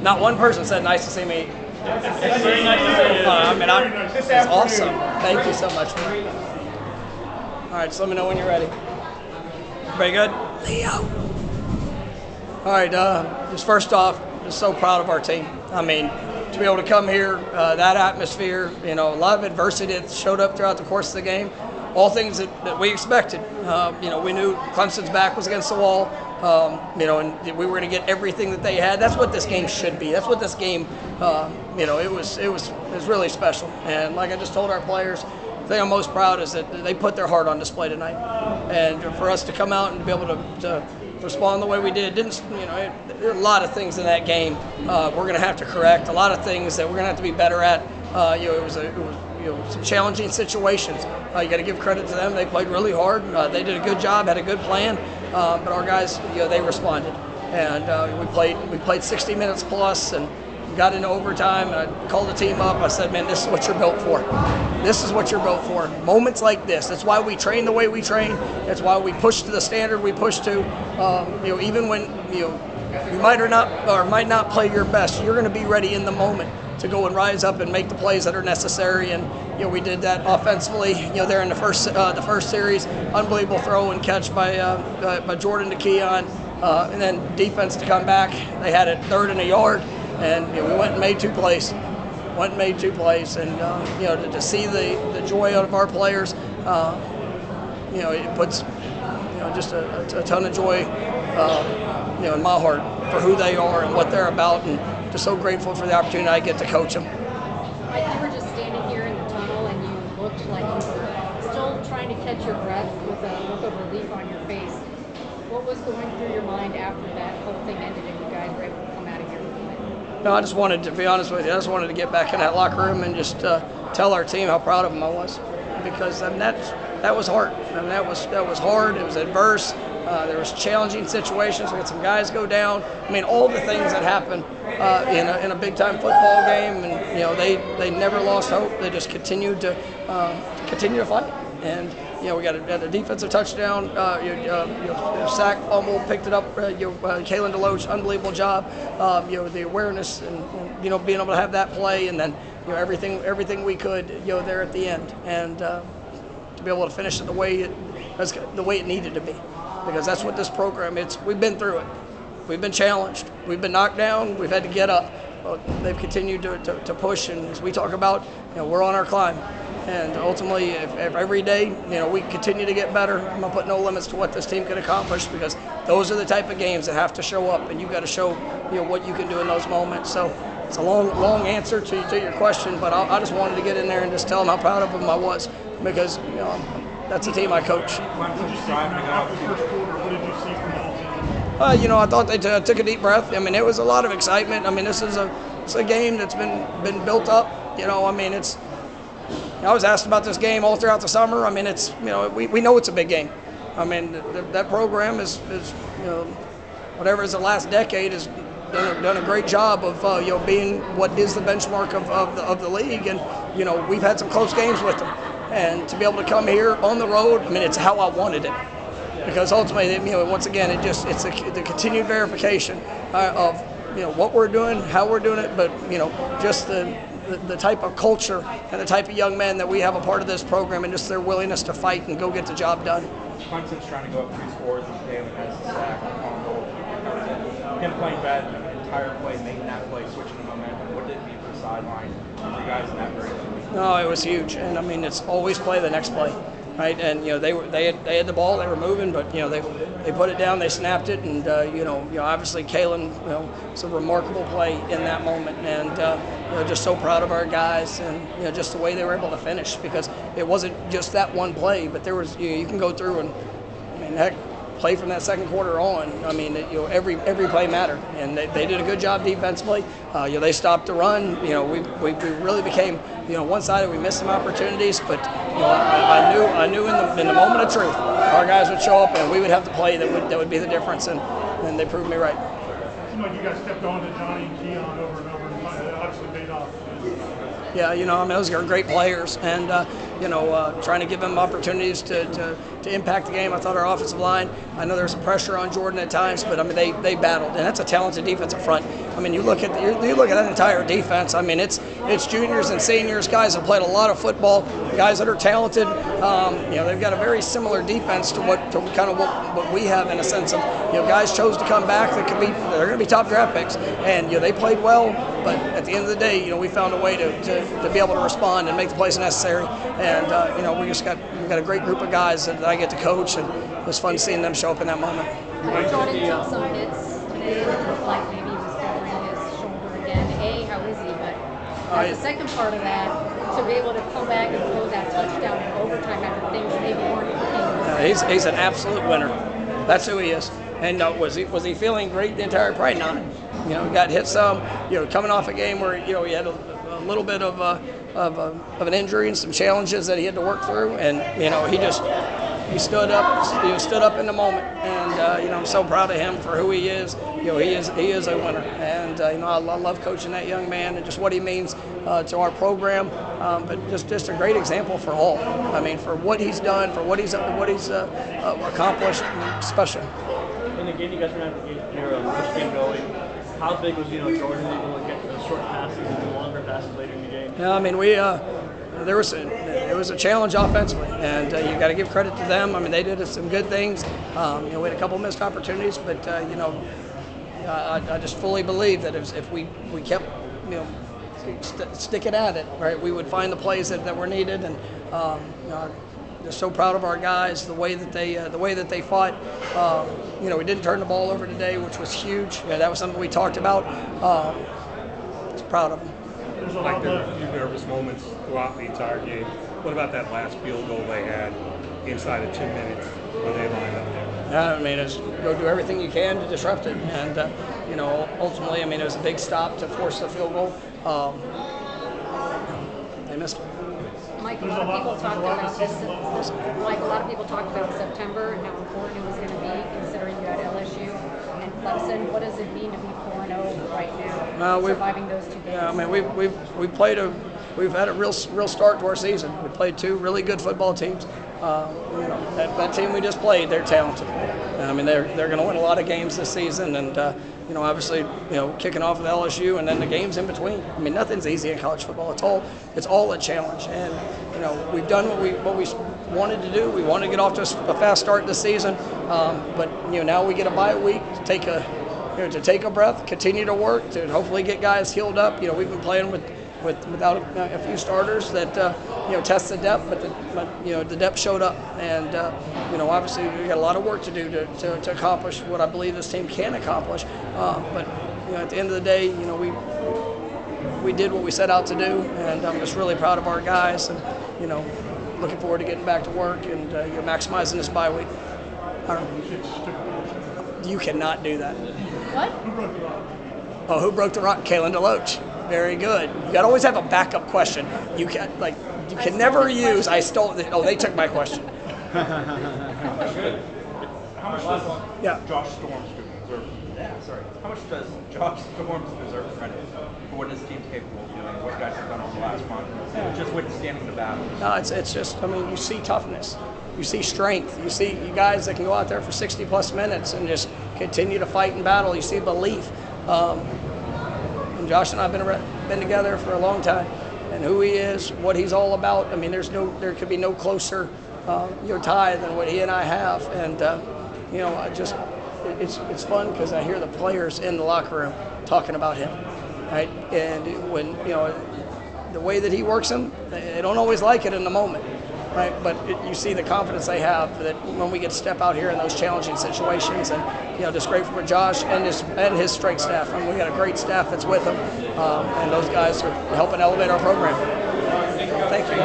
Not one person said nice to see me. It's very nice to see you. I mean, it's awesome. Thank you so much, man. All right, just let me know when you're ready. Everybody good? Leo. All right, just first off, just so proud of our team. I mean, to be able to come here, that atmosphere, you know, a lot of adversity that showed up throughout the course of the game, all things that we expected. You know, we knew Clemson's back was against the wall, you know, and we were going to get everything that they had. That's what this game should be. That's what this game, you know, it was really special. And like I just told our players, the thing I'm most proud is that they put their heart on display tonight. And for us to come out and be able to respond the way we did, didn't, you know, there are a lot of things in that game we're going to have to correct, a lot of things that we're going to have to be better at. You know, it was you know, some challenging situations. You got to give credit to them. They played really hard. They did a good job, had a good plan, but our guys, you know, they responded. And we played 60 minutes plus and got into overtime. And I called the team up. I said, man, this is what you're built for. This is what you're built for. Moments like this. That's why we train the way we train. That's why we push to the standard we push to. You know, even when you might not play your best, you're going to be ready in the moment to go and rise up and make the plays that are necessary. And you know, we did that offensively. You know, there in the first series, unbelievable throw and catch by Jordan to Keon, and then defense to come back. They had it 3rd and a yard, and you know, we went and made 2 plays. And you know, to see the joy out of our players, you know, it puts, you know, just a ton of joy, you know, in my heart for who they are and what they're about, and just so grateful for the opportunity I get to coach them. Mike, you were just standing here in the tunnel and you looked like you were still trying to catch your breath with a look of relief on your face. What was going through your mind after that whole thing ended and you guys were able to come out of here with a win? No, I just wanted to be honest with you. I just wanted to get back in that locker room and just tell our team how proud of them I was, because I mean, that was hard. I mean, that was hard. It was adverse. There was challenging situations. We had some guys go down. I mean, all the things that happen in a big-time football game, and you know, they never lost hope. They just continued to fight. And you know, we got a defensive touchdown, sack, fumble, picked it up. Kalen DeLoach, unbelievable job. You know, the awareness and you know, being able to have that play, and then you know, everything we could, you know, there at the end, and to be able to finish it the way it needed to be. Because that's what this program is. We've been through it. We've been challenged. We've been knocked down. We've had to get up. But they've continued to push, and as we talk about, you know, we're on our climb. And ultimately, if every day, you know, we continue to get better, I'm gonna put no limits to what this team can accomplish, because those are the type of games that have to show up, and you've got to show, you know, what you can do in those moments. So it's a long answer to your question, but I just wanted to get in there and just tell them how proud of them I was, because you know, that's the team I coach. You know, I thought they took a deep breath. I mean, it was a lot of excitement. I mean, it's a game that's been built up. You know, I mean, I was asked about this game all throughout the summer. I mean, you know, we know it's a big game. I mean, that program is you know, whatever is the last decade has done a great job of you know, being what is the benchmark of the league, and you know, we've had some close games with them. And to be able to come here on the road, I mean, it's how I wanted it, because ultimately, you know, once again, it's the continued verification of, you know, what we're doing, how we're doing it, but you know, just the type of culture and the type of young men that we have a part of this program, and just their willingness to fight and go get the job done. Clemson's trying to go up 3 scores, and Jalen has the sack on goal. Him playing bad the entire play, making that play, switching the momentum. What did it mean for the sideline for you guys in that very moment? No, it was huge, and I mean, it's always play the next play, right? And you know, they had the ball, they were moving, but you know, they put it down, they snapped it, and you know, obviously Kalen, you know, it's a remarkable play in that moment, and you know, just so proud of our guys, and you know, just the way they were able to finish, because it wasn't just that one play, but there was, you can go through and, I mean, heck, play from that second quarter on. I mean, you know, every play mattered, and they did a good job defensively. You know, they stopped the run. You know, we really became, you know, one-sided. We missed some opportunities, but you know, I knew in the moment of truth, our guys would show up and we would have the play that would be the difference, and they proved me right. seemed like you guys kept going to Johnny and Keon over and over, and it obviously paid off. Yeah, you know, I mean, those are great players, and you know, trying to give them opportunities to impact the game. I thought our offensive line, I know there was some pressure on Jordan at times, but I mean, they battled, and that's a talented defensive front. I mean, you look at that entire defense. I mean, it's juniors and seniors, guys that played a lot of football, guys that are talented. You know, they've got a very similar defense to what we have, in a sense of, you know, guys chose to come back that they're going to be top draft picks, and you know, they played well, but at the end of the day, you know, we found a way to be able to respond and make the plays necessary. And you know, we've got a great group of guys that I get to coach, and it was fun seeing them show up in that moment. Jordan took some hits today. It looked like maybe he was covering his shoulder again. How is he? But the second part of that, to be able to come back and throw that touchdown in overtime after things maybe weren't working. He's an absolute winner. That's who he is. And was he feeling great the entire? Probably not. You know, got hit some. You know, coming off a game where, you know, he had a little bit of an injury and some challenges that he had to work through, and you know, he stood up. He stood up in the moment, and you know, I'm so proud of him for who he is. You know, he is a winner, and you know, I love coaching that young man and just what he means to our program. But just a great example for all. I mean, for what he's done, for what he's accomplished, special. And again, you guys were having your push game going. How big was, you know, Jordan able to get those short passes and the longer passes later in the game? Yeah, I mean, it was a challenge offensively, and you got to give credit to them. I mean, they did some good things. You know, we had a couple missed opportunities, but you know, I just fully believe that if we kept, you know, sticking at it, right, we would find the plays that were needed. And you know, just so proud of our guys, the way that they fought. You know, we didn't turn the ball over today, which was huge. Yeah, that was something we talked about. Just proud of them. There's a few nervous moments throughout the entire game. What about that last field goal they had inside of 2 minutes when they lined up there? Yeah, I mean, it's go do everything you can to disrupt it, and you know, ultimately, I mean, it was a big stop to force the field goal. They missed it. Mike, a lot of people talked about this. Like a lot of people talked about September and how important it was going to be, considering you had LSU and Clemson. What does it mean to be 4-0 right now, surviving those 2 games? Yeah, I mean, we've had a real start to our season. We played 2 really good football teams. You know, that team we just played, they're talented. I mean, they're going to win a lot of games this season, and you know, obviously, you know, kicking off with LSU and then the games in between. I mean, nothing's easy in college football. It's all a challenge, and you know, we've done what we wanted to do. We wanted to get off to a fast start this season, but you know, now we get a bye week to take a breath, continue to work, to hopefully get guys healed up. You know, we've been playing without a few starters that you know, test the depth, but you know, the depth showed up, and you know, obviously we got a lot of work to do to accomplish what I believe this team can accomplish. But you know, at the end of the day, you know, we did what we set out to do, and I'm just really proud of our guys, and you know, looking forward to getting back to work and you know, maximizing this bye week. You cannot do that. What? Oh, who broke the rock? Kalen DeLoach. Very good. You got to always have a backup question. You can never use. I stole. Oh, they took my question. How much does Josh Storms deserve? How much does Josh Storms deserve credit for what his team's capable of doing? What you guys have done over the last month, just withstanding the battle? No, it's just. I mean, you see toughness. You see strength. You see you guys that can go out there for 60+ minutes and just continue to fight and battle. You see belief. And Josh and I have been together for a long time, and who he is, what he's all about. I mean, there could be no closer you know, tie than what he and I have, and you know, it's fun because I hear the players in the locker room talking about him, right? And when you know the way that he works them, they don't always like it in the moment, right? But you see the confidence they have that when we get to step out here in those challenging situations, and you know, just grateful for Josh and his strength staff. I mean, we got a great staff that's with him, and those guys are helping elevate our program. Thank you.